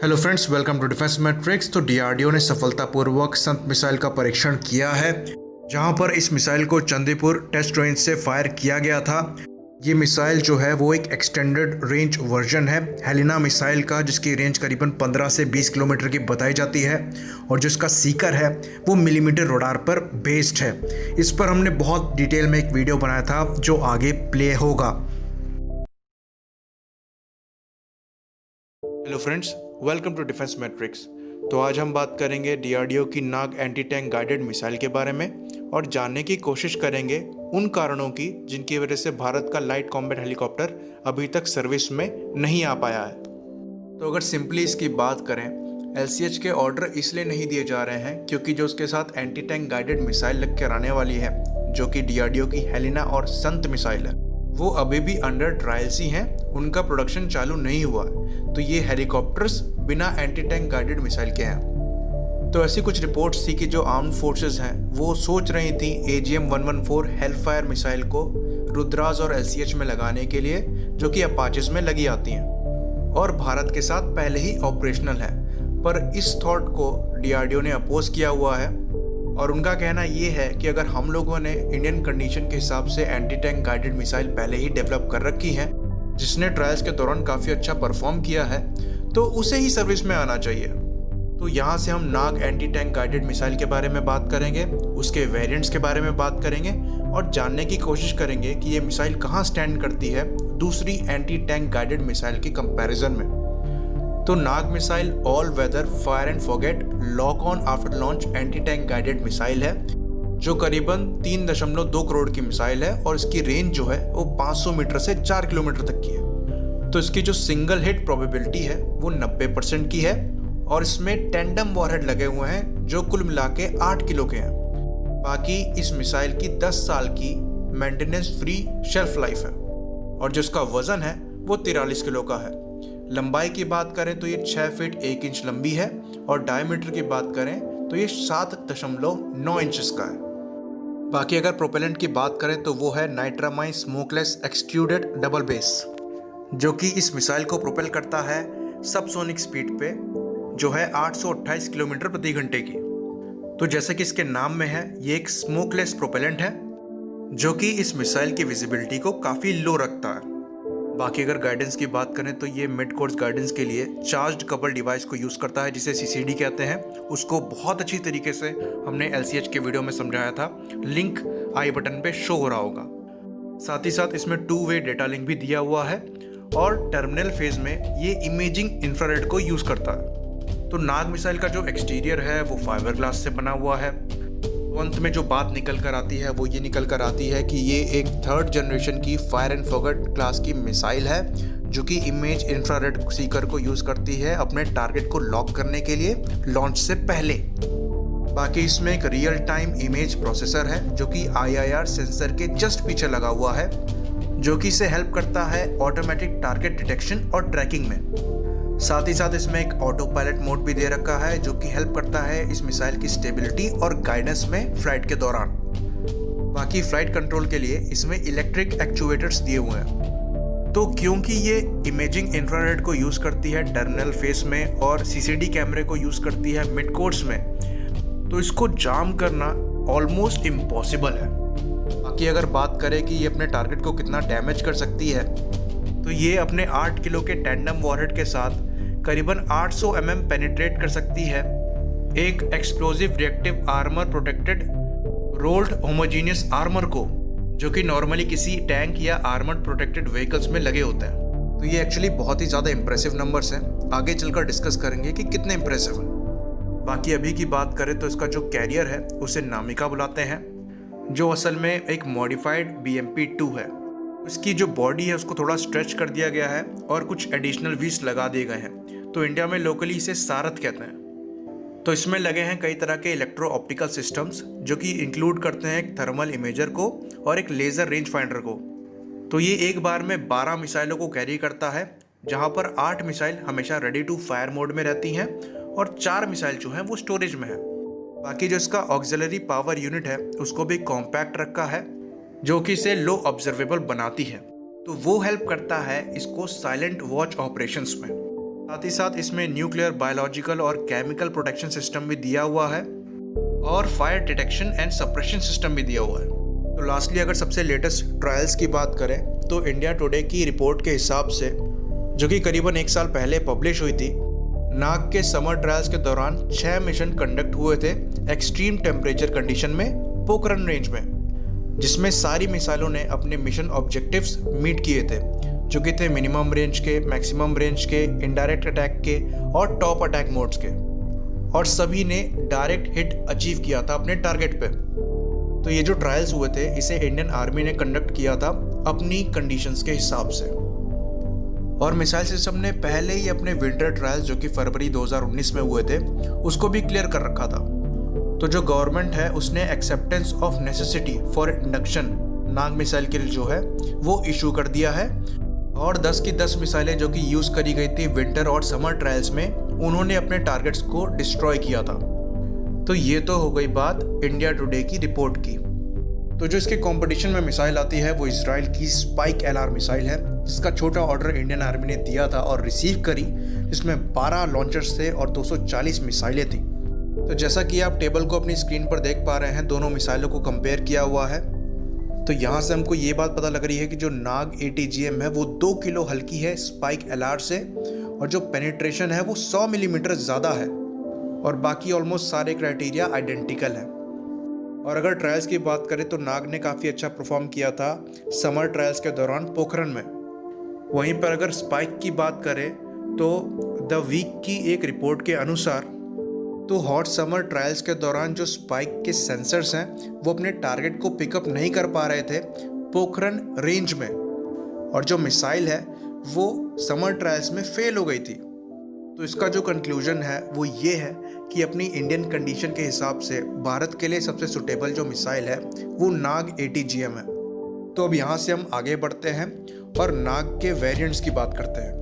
Hello friends, welcome to defence matrix. तो DRDO ने सफलतापूर्वक संत मिसाइल का परीक्षण किया है, जहां पर इस मिसाइल को चंदीपुर टेस्ट रेंज से फायर किया गया था। ये मिसाइल जो है वो एक एक्सटेंडेड रेंज वर्जन है हेलिना मिसाइल का, जिसकी रेंज करीबन 15 से 20 किलोमीटर की बताई जाती है और जिसका सीकर है वो मिलीमीटर रडार पर बेस्ड है। इस पर हमने बहुत डिटेल में एक वीडियो बनाया था जो आगे प्ले होगा। Hello friends, welcome to defence matrix. तो आज हम बात करेंगे डीआरडीओ की Nag anti tank guided missile के बारे में और जानने की कोशिश करेंगे उन कारणों की जिनकी वजह से भारत का लाइट कॉम्बैट हेलीकॉप्टर अभी तक सर्विस में नहीं आ पाया है। तो अगर सिंपली इसकी बात करें, एलसीएच के ऑर्डर इसलिए नहीं दिए जा रहे हैं क्योंकि जो उसके साथ एंटी टैंक गाइडेड मिसाइल लग कर आने वाली है, जो कि डीआरडीओ की हेलिना और संत मिसाइल है, वो अभी भी अंडर ट्रायल्स ही हैं, उनका प्रोडक्शन चालू नहीं हुआ। तो ये हेलीकॉप्टर्स बिना एंटी टैंक गाइडेड मिसाइल के हैं। तो ऐसी कुछ रिपोर्ट्स थी कि जो आर्म्ड फोर्सेस हैं वो सोच रही थी AGM-114 हेलफायर मिसाइल को रुद्राज और एलसीएच में लगाने के लिए, जो कि अपाचेस में लगी आती हैं और भारत के साथ पहले ही ऑपरेशनल है। पर इस थॉट को डीआरडीओ ने अपोज किया हुआ है और उनका कहना ये है कि अगर हम लोगों ने इंडियन कंडीशन के हिसाब से एंटी टैंक गाइडेड मिसाइल पहले ही डेवलप कर रखी है, जिसने ट्रायल्स के दौरान काफ़ी अच्छा परफॉर्म किया है, तो उसे ही सर्विस में आना चाहिए। तो यहाँ से हम नाग एंटी टैंक गाइडेड मिसाइल के बारे में बात करेंगे, उसके वेरिएंट्स के बारे में बात करेंगे और जानने की कोशिश करेंगे कि ये मिसाइल कहाँ स्टैंड करती है दूसरी एंटी टैंक गाइडेड मिसाइल के कंपैरिजन में। तो Nag missile all weather fire and forget lock on after launch anti tank guided missile है, जो करीबन 3.2 करोड़ की मिसाइल है और इसकी रेंज जो है वो 500 मीटर से 4 किलोमीटर तक की है। तो इसकी जो सिंगल हिट प्रोबेबिलिटी है वो 90% की है और इसमें टेंडम वॉरहेड लगे हुए हैं जो कुल मिला के 8 किलो के हैं। बाकी इस मिसाइल की 10 साल की मेंटेनेंस फ्री शेल्फ लाइफ है और जिसका वजन है वो 43 किलो का है। लंबाई की बात करें तो ये 6 फीट 1 इंच लंबी है और डायमीटर की बात करें तो ये 7.9 इंचेस का है। बाकी अगर प्रोपेलेंट की बात करें तो वो है नाइट्रामाइन स्मोकलेस एक्सट्रूडेड डबल बेस, जो कि इस मिसाइल को प्रोपेल करता है सबसोनिक स्पीड पे, जो है 828 किलोमीटर प्रति घंटे की। तो जैसे कि इसके नाम में है, ये एक स्मोकलेस प्रोपेलेंट है जो कि इस मिसाइल की विजिबिलिटी को काफ़ी लो रखता है। बाकी अगर गाइडेंस की बात करें तो ये मिड कोर्स गाइडेंस के लिए चार्ज्ड कपल डिवाइस को यूज़ करता है, जिसे CCD कहते हैं। उसको बहुत अच्छी तरीके से हमने LCH के वीडियो में समझाया था, लिंक आई बटन पे शो हो रहा होगा। साथ ही साथ इसमें 2-वे डेटा लिंक भी दिया हुआ है और टर्मिनल फेज में ये इमेजिंग इंफ्रारेड को यूज़ करता है। तो नाग मिसाइल का जो एक्सटीरियर है वो फाइबर ग्लास से बना हुआ है। अंत में जो बात निकल कर आती है वो ये निकल कर आती है कि ये एक 3rd जनरेशन की फायर एंड फॉरगेट क्लास की मिसाइल है, जो कि इमेज इंफ्रारेड सीकर को यूज़ करती है अपने टारगेट को लॉक करने के लिए लॉन्च से पहले। बाकी इसमें एक रियल टाइम इमेज प्रोसेसर है जो कि IIR सेंसर के जस्ट पीछे लगा हुआ है, जो कि इसे हेल्प करता है ऑटोमेटिक टारगेट डिटेक्शन और ट्रैकिंग में। साथ ही साथ इसमें एक ऑटो पायलट मोड भी दे रखा है जो कि हेल्प करता है इस मिसाइल की स्टेबिलिटी और गाइडेंस में फ्लाइट के दौरान। बाकी फ्लाइट कंट्रोल के लिए इसमें इलेक्ट्रिक एक्चुएटर्स दिए हुए हैं। तो क्योंकि ये इमेजिंग इंफ्रारेड को यूज़ करती है टर्मिनल फेस में और CCD कैमरे को यूज़ करती है मिड कोर्स में, तो इसको जाम करना ऑलमोस्ट इम्पॉसिबल है। बाकी अगर बात करें कि ये अपने टारगेट को कितना डैमेज कर सकती है, तो ये अपने 8 किलो के टैंडम वॉरहेड के साथ करीबन 800 mm पेनिट्रेट कर सकती है एक explosive reactive armour protected rolled homogeneous armour को, जो कि नॉर्मली किसी टैंक या आर्मर्ड प्रोटेक्टेड व्हीकल्स में लगे होते हैं। तो ये एक्चुअली बहुत ही ज़्यादा इंप्रेसिव नंबर्स हैं, आगे चलकर डिस्कस करेंगे कि कितने इंप्रेसिव हैं। बाकी अभी की बात करें तो इसका जो कैरियर है उसे नामिका बुलाते हैं, जो असल में एक मॉडिफाइड BMP-2 है। इसकी जो बॉडी है उसको थोड़ा स्ट्रेच कर दिया गया है और कुछ एडिशनल व्हील्स लगा दिए गए हैं। तो इंडिया में लोकली इसे सारथ कहते हैं। तो इसमें लगे हैं कई तरह के इलेक्ट्रो ऑप्टिकल सिस्टम्स, जो कि इंक्लूड करते हैं एक थर्मल इमेजर को और एक लेज़र रेंज फाइंडर को। तो ये एक बार में 12 मिसाइलों को कैरी करता है, जहां पर 8 मिसाइल हमेशा रेडी टू फायर मोड में रहती हैं और 4 मिसाइल जो हैं वो स्टोरेज में है। बाकी जो इसका ऑक्सिलरी पावर यूनिट है उसको भी कॉम्पैक्ट रखा है, जो कि इसे लो ऑब्जर्वेबल बनाती है। तो वो हेल्प करता है इसको साइलेंट वॉच ऑपरेशंस में। साथ ही साथ इसमें न्यूक्लियर, बायोलॉजिकल और केमिकल प्रोटेक्शन सिस्टम भी दिया हुआ है और fire detection and suppression system भी दिया हुआ है। तो लास्टली अगर सबसे लेटेस्ट ट्रायल्स की बात करें तो इंडिया टुडे की रिपोर्ट के हिसाब से, जो कि करीबन 1 साल पहले पब्लिश हुई थी, नाग के समर ट्रायल्स के दौरान 6 मिशन कंडक्ट हुए थे एक्सट्रीम टेम्परेचर कंडीशन में पोखरण रेंज में, जिसमें सारी मिसाइलों ने अपने मिशन ऑब्जेक्टिव्स मीट किए थे, जो कि थे मिनिमम रेंज के, मैक्सिमम रेंज के, इनडायरेक्ट अटैक के और टॉप अटैक मोड्स के, और सभी ने डायरेक्ट हिट अचीव किया था अपने टारगेट पे। तो ये जो ट्रायल्स हुए थे इसे इंडियन आर्मी ने कंडक्ट किया था अपनी कंडीशंस के हिसाब से, और मिसाइल सिस्टम ने पहले ही अपने विंटर ट्रायल्स, जो कि फरवरी 2019 में हुए थे, उसको भी क्लियर कर रखा था। तो जो गवर्नमेंट है उसने acceptance of necessity for induction Nag missile के लिए जो है वो इशू कर दिया है, और 10 की 10 मिसाइलें जो कि यूज़ करी गई थी विंटर और समर ट्रायल्स में, उन्होंने अपने टारगेट्स को डिस्ट्रॉय किया था। तो ये तो हो गई बात इंडिया टुडे की रिपोर्ट की। तो जो इसके कंपटीशन में मिसाइल आती है वो इजराइल की स्पाइक LR मिसाइल है, जिसका छोटा ऑर्डर इंडियन आर्मी ने दिया था और रिसीव करी, जिसमें 12 लॉन्चर्स थे और 240 मिसाइलें थी। तो जैसा कि आप टेबल को अपनी स्क्रीन पर देख पा रहे हैं, दोनों मिसाइलों को कंपेयर किया हुआ है। तो यहाँ से हमको ये बात पता लग रही है कि जो नाग ATGM है वो 2 किलो हल्की है स्पाइक LR से, और जो पेनिट्रेशन है वो 100 मिलीमीटर ज़्यादा है, और बाकी ऑलमोस्ट सारे क्राइटेरिया आइडेंटिकल है। और अगर ट्रायल्स की बात करें तो नाग ने काफ़ी अच्छा परफॉर्म किया था समर ट्रायल्स के दौरान पोखरण में। वहीं पर अगर स्पाइक की बात करें तो द वीक की एक रिपोर्ट के अनुसार तो हॉट समर ट्रायल्स के दौरान जो स्पाइक के सेंसर्स हैं वो अपने टारगेट को पिकअप नहीं कर पा रहे थे पोखरण रेंज में, और जो मिसाइल है वो समर ट्रायल्स में फेल हो गई थी। तो इसका जो कंक्लूजन है वो ये है कि अपनी इंडियन कंडीशन के हिसाब से भारत के लिए सबसे सुटेबल जो मिसाइल है वो नाग ATGM है। तो अब यहाँ से हम आगे बढ़ते हैं और नाग के वेरिएंट्स की बात करते हैं।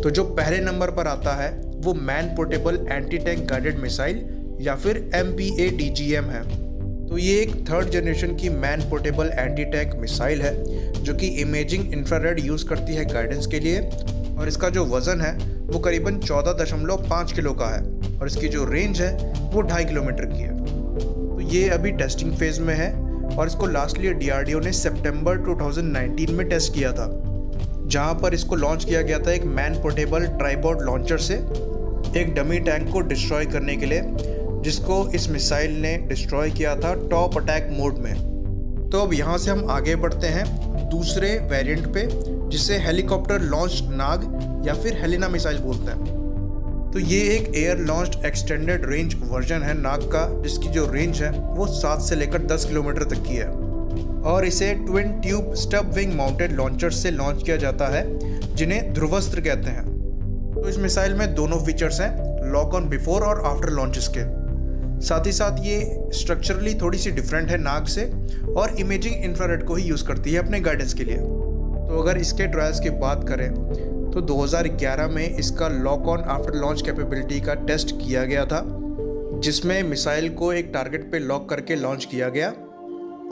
तो जो पहले नंबर पर आता है वो man portable anti tank guided missile या फिर MPADGM है। तो ये एक 3rd जनरेशन की man portable anti tank missile है, जो कि इमेजिंग इंफ्रारेड यूज़ करती है गाइडेंस के लिए, और इसका जो वज़न है वो करीबन 14.5 किलो का है, और इसकी जो रेंज है वो 2.5 किलोमीटर की है। तो ये अभी टेस्टिंग फेज में है, और इसको लास्टली DRDO ने सितंबर 2019 में टेस्ट किया था, जहां पर इसको लॉन्च किया गया था एक मैन पोर्टेबल ट्राइपॉड लॉन्चर से एक डमी टैंक को डिस्ट्रॉय करने के लिए, जिसको इस मिसाइल ने डिस्ट्रॉय किया था टॉप अटैक मोड में। तो अब यहाँ से हम आगे बढ़ते हैं दूसरे वेरिएंट पे, जिसे हेलीकॉप्टर लॉन्च नाग या फिर हेलिना मिसाइल बोलते हैं। तो ये एक air launched extended range version है नाग का, जिसकी जो रेंज है वो 7 से लेकर 10 किलोमीटर तक की है, और इसे twin tube stub wing mounted launcher से लॉन्च किया जाता है, जिन्हें ध्रुवस्त्र कहते हैं। तो इस मिसाइल में दोनों फीचर्स हैं, लॉक ऑन बिफोर और आफ्टर लॉन्चेस के। साथ ही साथ ये स्ट्रक्चरली थोड़ी सी डिफरेंट है नाग से, और इमेजिंग इंफ्रारेड को ही यूज़ करती है अपने गाइडेंस के लिए। तो अगर इसके ट्रायल्स की बात करें तो 2011 में इसका lock on after launch capability का टेस्ट किया गया था, जिसमें मिसाइल को एक टारगेट पे लॉक करके लॉन्च किया गया,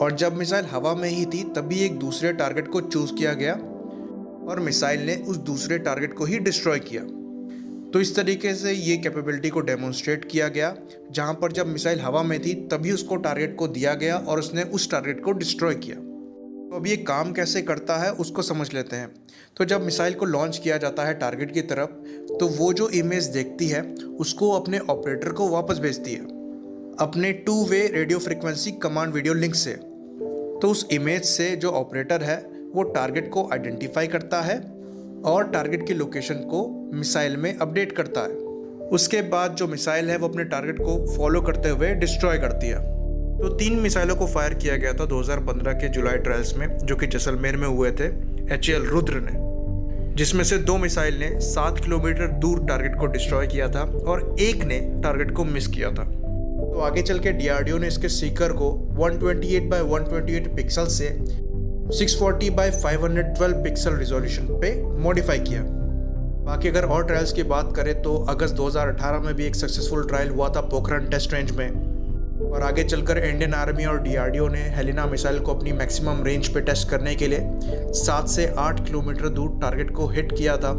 और जब मिसाइल हवा में ही थी तभी एक दूसरे टारगेट को चूज़ किया गया और मिसाइल ने उस दूसरे टारगेट को ही डिस्ट्रॉय किया। तो इस तरीके से ये कैपेबिलिटी को डेमोन्स्ट्रेट किया गया, जहां पर जब मिसाइल हवा में थी तभी उसको टारगेट को दिया गया और उसने उस टारगेट को डिस्ट्रॉय किया। तो अब ये काम कैसे करता है उसको समझ लेते हैं। तो जब मिसाइल को लॉन्च किया जाता है टारगेट की तरफ, तो वो जो इमेज देखती है उसको अपने ऑपरेटर को वापस भेजती है अपने two way radio frequency command video link से। तो उस इमेज से जो ऑपरेटर है वो टारगेट को आइडेंटिफाई करता है और टारगेट की लोकेशन को मिसाइल में अपडेट करता है। उसके बाद जो मिसाइल है वो अपने टारगेट को फॉलो करते हुए डिस्ट्रॉय करती है। तो 3 मिसाइलों को फायर किया गया था 2015 के जुलाई ट्रायल्स में, जो कि जैसलमेर में हुए थे HAL रुद्र ने, जिसमें से 2 मिसाइल ने 7 किलोमीटर दूर टारगेट को डिस्ट्रॉय किया था और एक ने टारगेट को मिस किया था। तो आगे चल के DRDO ने इसके सीकर को 128x128 पिक्सल से 640x512 पिक्सल रिजोल्यूशन पे मॉडिफाई किया। बाकी अगर और ट्रायल्स की बात करें तो अगस्त 2018 में भी एक सक्सेसफुल ट्रायल हुआ था पोखरण टेस्ट रेंज में, और आगे चलकर इंडियन आर्मी और DRDO ने हेलिना मिसाइल को अपनी मैक्सिमम रेंज पे टेस्ट करने के लिए 7 से 8 किलोमीटर दूर टारगेट को हिट किया था,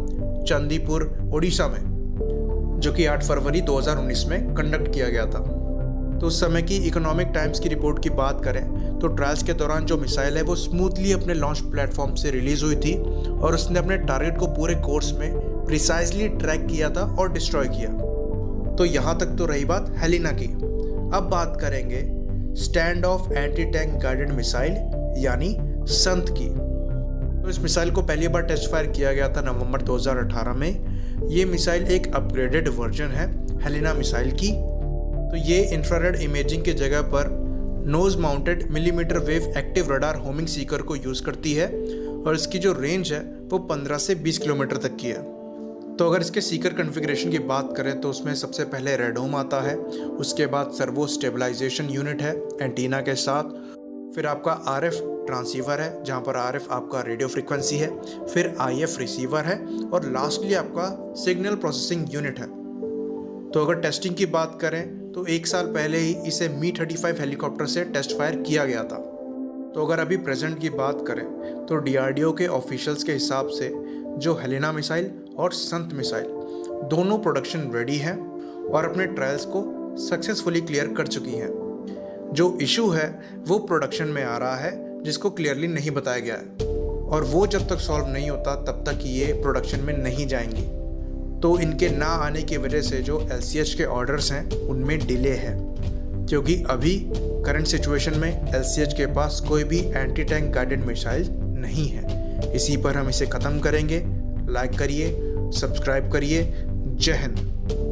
चांदीपुर, ओडिशा में, जो कि 8 फरवरी 2019 में कंडक्ट किया गया था। तो उस समय की इकोनॉमिक टाइम्स की रिपोर्ट की बात करें तो ट्रायल्स के दौरान जो मिसाइल है वो स्मूथली अपने लॉन्च प्लेटफॉर्म से रिलीज हुई थी और उसने अपने टारगेट को पूरे कोर्स में प्रिसाइजली ट्रैक किया था और डिस्ट्रॉय किया। तो यहाँ तक तो रही बात हेलिना की। अब बात करेंगे stand of anti tank guided missile यानी संत की। तो इस मिसाइल को पहली बार टेस्ट फायर किया गया था नवंबर 2018 में। ये मिसाइल एक अपग्रेडेड वर्जन है हेलिना मिसाइल की। तो ये इंफ्रारेड इमेजिंग की जगह पर nose mounted millimetre wave active radar homing seeker को यूज़ करती है और इसकी जो रेंज है वो 15 से 20 किलोमीटर तक की है। तो अगर इसके सीकर कॉन्फ़िगरेशन की बात करें तो उसमें सबसे पहले रेडोम आता है, उसके बाद सर्वो स्टेबलाइजेशन यूनिट है एंटीना के साथ, फिर आपका RF ट्रांसीवर है जहाँ पर RF आपका रेडियो फ्रीक्वेंसी है, फिर IF रिसीवर है और लास्टली आपका सिग्नल प्रोसेसिंग यूनिट है। तो अगर टेस्टिंग की बात करें तो 1 साल पहले ही इसे मी-35 हेलीकॉप्टर से टेस्ट फायर किया गया था। तो अगर अभी प्रेजेंट की बात करें तो DRDO के ऑफिशियल्स के हिसाब से जो हेलिना मिसाइल और संत मिसाइल दोनों प्रोडक्शन रेडी हैं और अपने ट्रायल्स को सक्सेसफुली क्लियर कर चुकी हैं। जो इशू है वो प्रोडक्शन में आ रहा है जिसको क्लियरली नहीं बताया गया है और वो जब तक सॉल्व नहीं होता तब तक ये प्रोडक्शन में नहीं जाएंगी। तो इनके ना आने की वजह से जो LCH के ऑर्डर्स हैं उनमें डिले है, क्योंकि अभी करंट सिचुएशन में LCH के पास कोई भी एंटी टैंक गाइडेड मिसाइल नहीं है। इसी पर हम इसे ख़त्म करेंगे। लाइक करिए, सब्सक्राइब करिए। जय हिंद।